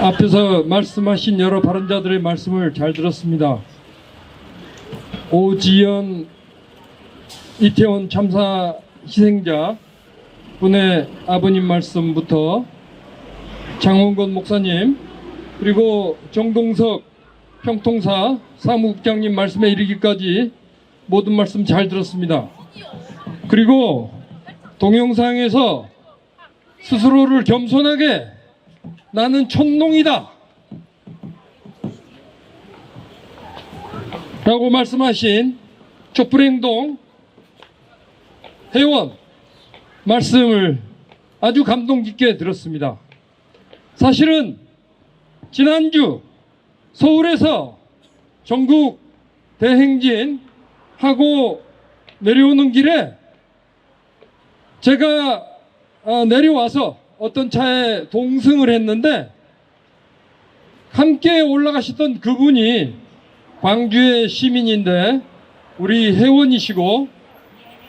앞에서 말씀하신 여러 발언자들의 말씀을 잘 들었습니다. 오지연 이태원 참사 희생자 분의 아버님 말씀부터 장원건 목사님, 그리고 정동석 평통사 사무국장님 말씀에 이르기까지 모든 말씀 잘 들었습니다. 그리고 동영상에서 스스로를 겸손하게 나는 촌농이다 라고 말씀하신 촛불행동 회원 말씀을 아주 감동 깊게 들었습니다. 사실은 지난주 서울에서 전국 대행진 하고 내려오는 길에 제가 내려와서 어떤 차에 동승을 했는데 함께 올라가셨던 그분이 광주의 시민인데 우리 회원이시고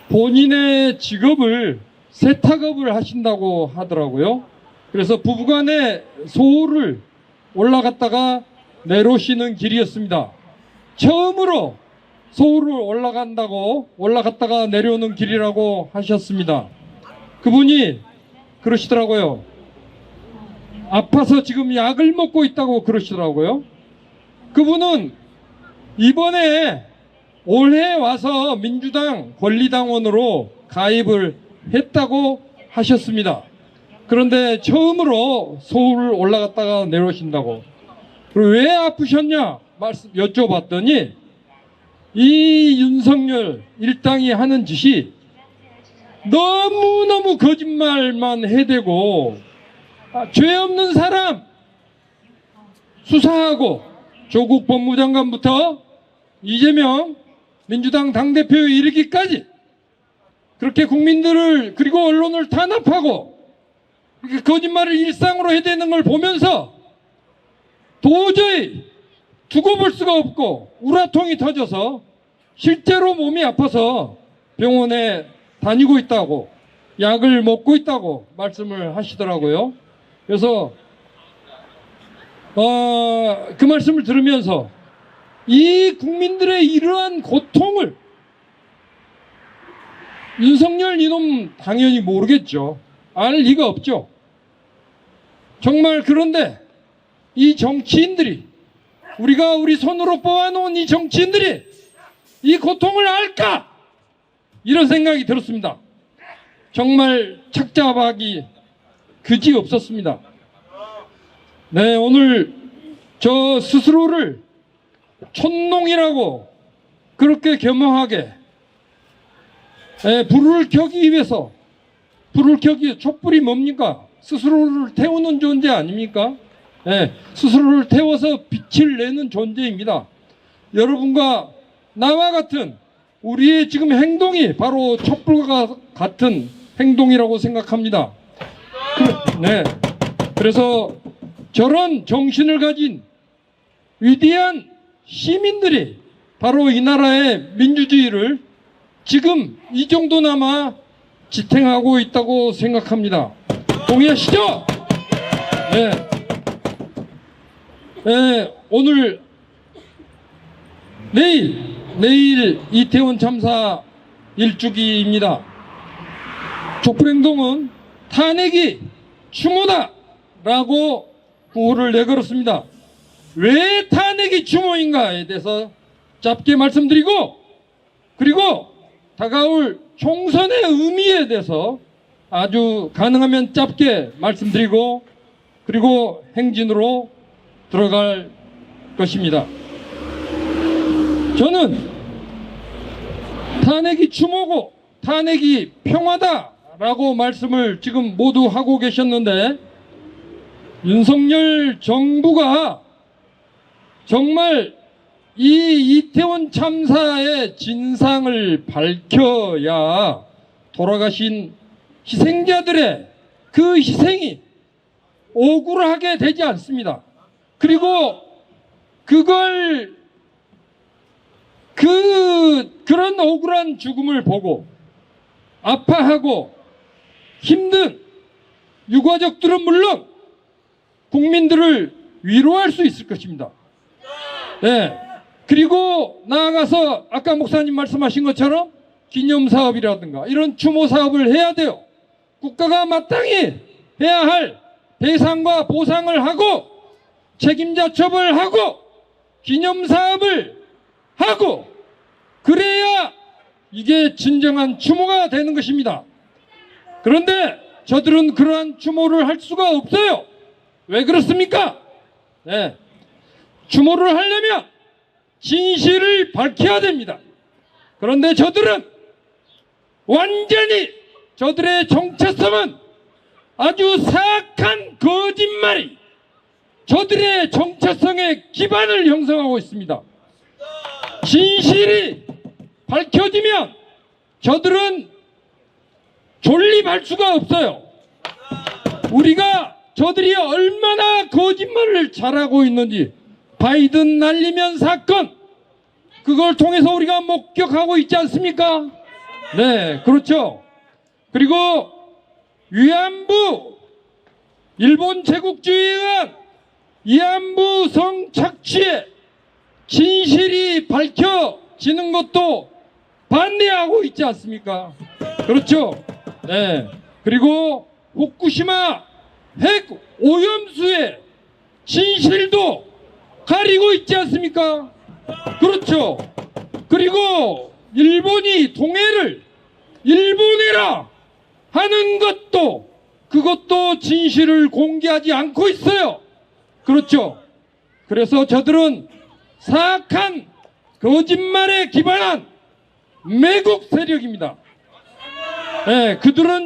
본인의 직업을 세탁업을 하신다고 하더라고요. 그래서 부부간의 소를 올라갔다가 내려오시는 길이었습니다. 처음으로 서울을 올라갔다가 내려오는 길이라고 하셨습니다. 그분이 그러시더라고요. 아파서 지금 약을 먹고 있다고 그러시더라고요. 그분은 이번에 올해 와서 민주당 권리당원으로 가입을 했다고 하셨습니다. 그런데 처음으로 서울을 올라갔다가 내려오신다고. 그리고 왜 아프셨냐 여쭤봤더니 이 윤석열 일당이 하는 짓이 너무너무 거짓말만 해대고 죄 없는 사람 수사하고 조국 법무장관부터 이재명 민주당 당대표에 이르기까지 그렇게 국민들을 그리고 언론을 탄압하고 거짓말을 일상으로 해대는 걸 보면서 도저히 두고 볼 수가 없고 우라통이 터져서 실제로 몸이 아파서 병원에 다니고 있다고 약을 먹고 있다고 말씀을 하시더라고요. 그래서 그 말씀을 들으면서 이 국민들의 이러한 고통을 윤석열 이놈 당연히 모르겠죠. 알 리가 없죠. 정말 그런데 이 정치인들이 우리가 우리 손으로 뽑아놓은 이 정치인들이 이 고통을 알까? 이런 생각이 들었습니다. 정말 착잡하기 그지 없었습니다. 네, 오늘 저 스스로를 촌농이라고 그렇게 겸허하게 불을 켜기 위해서 촛불이 뭡니까? 스스로를 태우는 존재 아닙니까? 스스로를 태워서 빛을 내는 존재입니다. 여러분과 나와 같은 우리의 지금 행동이 바로 촛불과 같은 행동이라고 생각합니다. 네. 그래서 저런 정신을 가진 위대한 시민들이 바로 이 나라의 민주주의를 지금 이 정도나마 지탱하고 있다고 생각합니다. 동의하시죠? 네. 네. 오늘 내일 이태원 참사 1주기입니다. 촛불행동은 탄핵이 추모다라고 구호를 내걸었습니다. 왜 탄핵이 추모인가에 대해서 짧게 말씀드리고 그리고 다가올 총선의 의미에 대해서 아주 가능하면 짧게 말씀드리고 그리고 행진으로 들어갈 것입니다. 저는 탄핵이 추모고 탄핵이 평화다라고 말씀을 지금 모두 하고 계셨는데 윤석열 정부가 정말 이 이태원 참사의 진상을 밝혀야 돌아가신 희생자들의 그 희생이 억울하게 되지 않습니다. 그리고 그걸 그런 억울한 죽음을 보고 아파하고 힘든 유가족들은 물론 국민들을 위로할 수 있을 것입니다. 네. 그리고 나아가서 아까 목사님 말씀하신 것처럼 기념사업이라든가 이런 추모사업을 해야 돼요. 국가가 마땅히 해야 할 배상과 보상을 하고 책임자 처벌하고 기념사업을 하고 그래야 이게 진정한 추모가 되는 것입니다. 그런데 저들은 그러한 추모를 할 수가 없어요. 왜 그렇습니까? 네. 추모를 하려면 진실을 밝혀야 됩니다. 그런데 저들은 완전히 저들의 정체성은 아주 사악한 거짓말이 저들의 정체성의 기반을 형성하고 있습니다. 진실이 밝혀지면 저들은 존립할 수가 없어요. 우리가 저들이 얼마나 거짓말을 잘하고 있는지 바이든 날리면 사건 그걸 통해서 우리가 목격하고 있지 않습니까? 네, 그렇죠. 그리고 위안부 일본 제국주의에 의한 위안부 성착취에 진실이 밝혀지는 것도 반대하고 있지 않습니까? 그렇죠. 네. 그리고 후쿠시마 핵 오염수의 진실도 가리고 있지 않습니까? 그렇죠. 그리고 일본이 동해를 일본해라 하는 것도 그것도 진실을 공개하지 않고 있어요. 그렇죠. 그래서 저들은 사악한 거짓말에 기반한 매국 세력입니다. 네,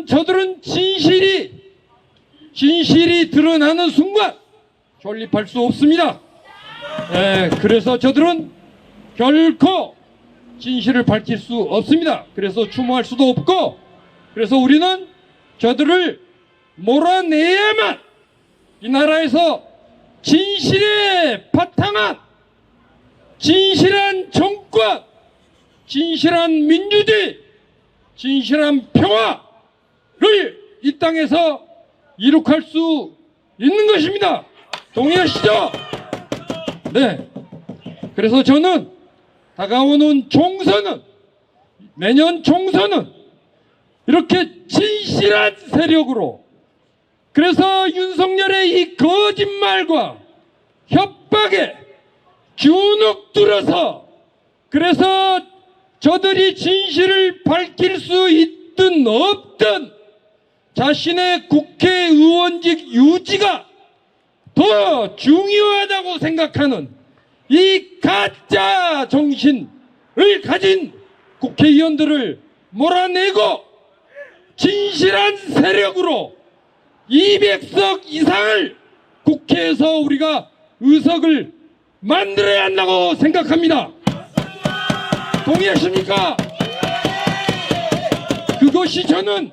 저들은 진실이 드러나는 순간 존립할 수 없습니다. 네, 그래서 저들은 결코 진실을 밝힐 수 없습니다. 그래서 추모할 수도 없고, 그래서 우리는 저들을 몰아내야만 이 나라에서 진실에 바탕한 진실한 정권, 진실한 민주주의, 진실한 평화를 이 땅에서 이룩할 수 있는 것입니다. 동의하시죠? 네. 그래서 저는 다가오는 총선은, 내년 총선은 이렇게 진실한 세력으로, 그래서 윤석열의 이 거짓말과 협박에 주눅들어서, 그래서 저들이 진실을 밝힐 수 있든 없든 자신의 국회의원직 유지가 더 중요하다고 생각하는 이 가짜 정신을 가진 국회의원들을 몰아내고 진실한 세력으로 200석 이상을 국회에서 우리가 의석을 만들어야 한다고 생각합니다. 동의하십니까? 그것이 저는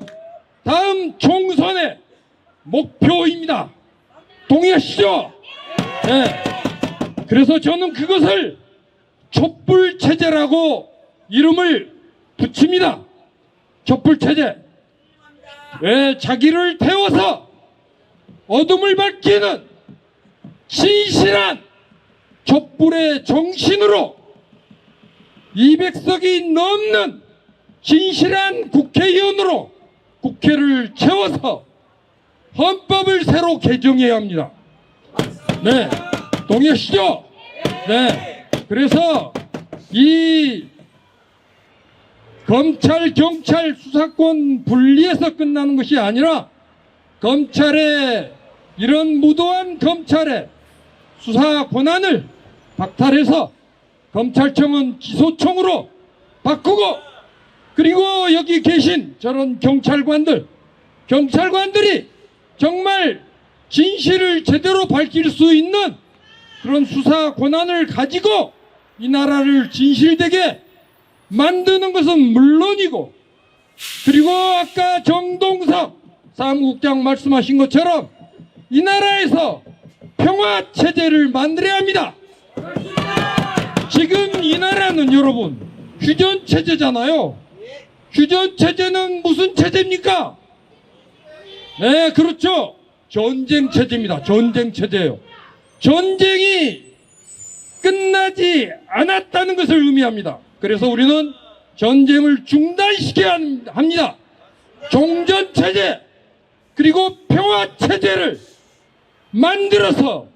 다음 총선의 목표입니다. 동의하시죠? 네. 그래서 저는 그것을 촛불체제라고 이름을 붙입니다. 촛불체제. 왜 자기를 태워서 어둠을 밝히는 진실한 촛불의 정신으로 200석이 넘는 진실한 국회의원으로 국회를 채워서 헌법을 새로 개정해야 합니다. 네. 동의하시죠? 네. 그래서 이 검찰, 경찰 수사권 분리해서 끝나는 것이 아니라 검찰의 이런 무도한 검찰의 수사 권한을 박탈해서 검찰청은 기소청으로 바꾸고, 그리고 여기 계신 저런 경찰관들이 정말 진실을 제대로 밝힐 수 있는 그런 수사 권한을 가지고 이 나라를 진실되게 만드는 것은 물론이고, 그리고 아까 정동석 사무국장 말씀하신 것처럼 이 나라에서 평화체제를 만들어야 합니다. 지금 이 나라는 여러분 휴전체제잖아요. 휴전체제는 무슨 체제입니까? 네, 그렇죠. 전쟁체제입니다. 전쟁체제예요. 전쟁이 끝나지 않았다는 것을 의미합니다. 그래서 우리는 전쟁을 중단시켜야 합니다. 종전체제 그리고 평화체제를 만들어서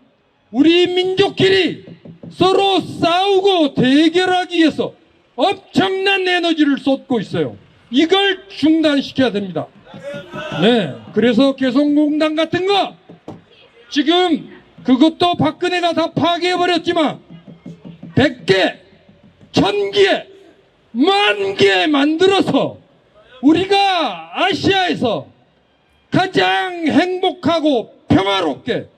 우리 민족끼리 서로 싸우고 대결하기 위해서 엄청난 에너지를 쏟고 있어요. 이걸 중단시켜야 됩니다. 네, 그래서 개성공단 같은 거 지금 그것도 박근혜가 다 파괴해버렸지만 100개, 1000개, 10,000개 만들어서 우리가 아시아에서 가장 행복하고 평화롭게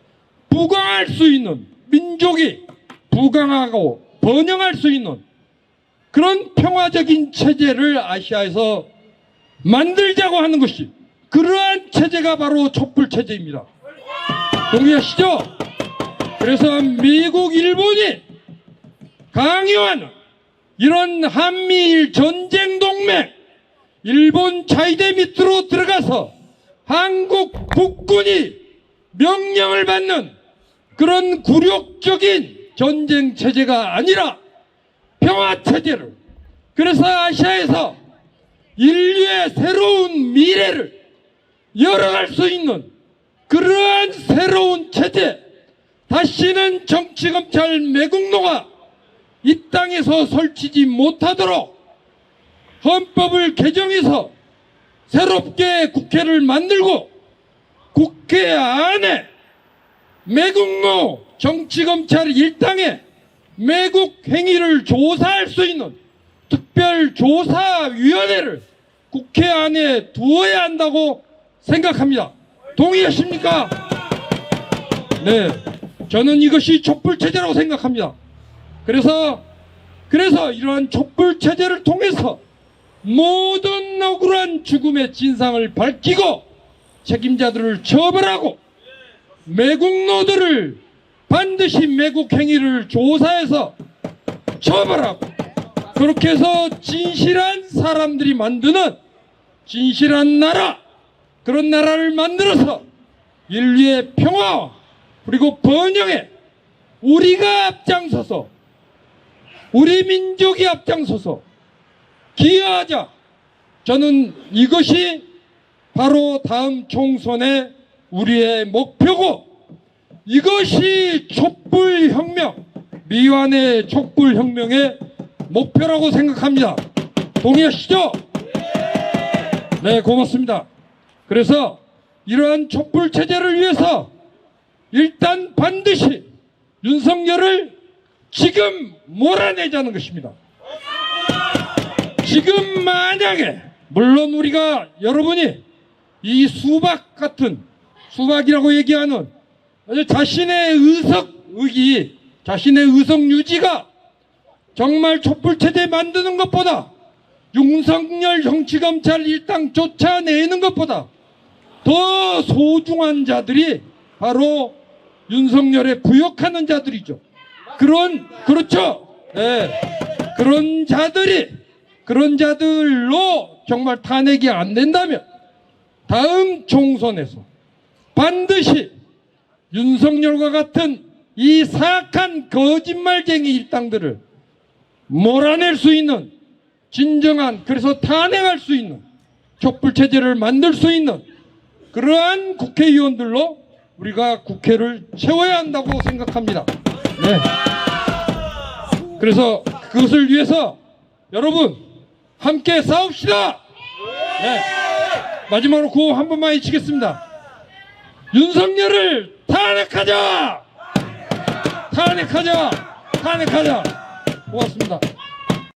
부강할 수 있는 민족이 부강하고 번영할 수 있는 그런 평화적인 체제를 아시아에서 만들자고 하는 것이 그러한 체제가 바로 촛불체제입니다. 동의하시죠? 그래서 미국, 일본이 강요하는 이런 한미일 전쟁 동맹, 일본 자위대 밑으로 들어가서 한국 국군이 명령을 받는 그런 굴욕적인 전쟁 체제가 아니라 평화 체제를, 그래서 아시아에서 인류의 새로운 미래를 열어갈 수 있는 그러한 새로운 체제, 다시는 정치검찰 매국노가 이 땅에서 설치지 못하도록 헌법을 개정해서 새롭게 국회를 만들고 국회 안에 매국노 정치검찰 일당의 매국 행위를 조사할 수 있는 특별조사위원회를 국회 안에 두어야 한다고 생각합니다. 동의하십니까? 네, 저는 이것이 촛불체제라고 생각합니다. 그래서 이러한 촛불체제를 통해서 모든 억울한 죽음의 진상을 밝히고 책임자들을 처벌하고 매국노들을 반드시 매국 행위를 조사해서 처벌하고, 그렇게 해서 진실한 사람들이 만드는 진실한 나라, 그런 나라를 만들어서 인류의 평화와 그리고 번영에 우리가 앞장서서, 우리 민족이 앞장서서 기여하자. 저는 이것이 바로 다음 총선의 우리의 목표고, 이것이 촛불혁명, 미완의 촛불혁명의 목표라고 생각합니다. 동의하시죠? 네, 고맙습니다. 그래서 이러한 촛불체제를 위해서 일단 반드시 윤석열을 지금 몰아내자는 것입니다. 지금 만약에, 물론 우리가, 여러분이 이 수박 같은, 수박이라고 얘기하는 자신의 의기, 자신의 의석 유지가 정말 촛불체제 만드는 것보다, 윤석열 정치검찰 일당 쫓아내는 것보다 더 소중한 자들이 바로 윤석열에 부역하는 자들이죠. 그렇죠. 네. 그런 자들로 정말 탄핵이 안 된다면 다음 총선에서 반드시 윤석열과 같은 이 사악한 거짓말쟁이 일당들을 몰아낼 수 있는 진정한, 그래서 탄핵할 수 있는 촛불체제를 만들 수 있는 그러한 국회의원들로 우리가 국회를 채워야 한다고 생각합니다. 네. 그래서 그것을 위해서 여러분 함께 싸웁시다. 네. 마지막으로 구호 한 번만 외치겠습니다. 윤석열을 탄핵하자! 탄핵하자! 탄핵하자! 고맙습니다.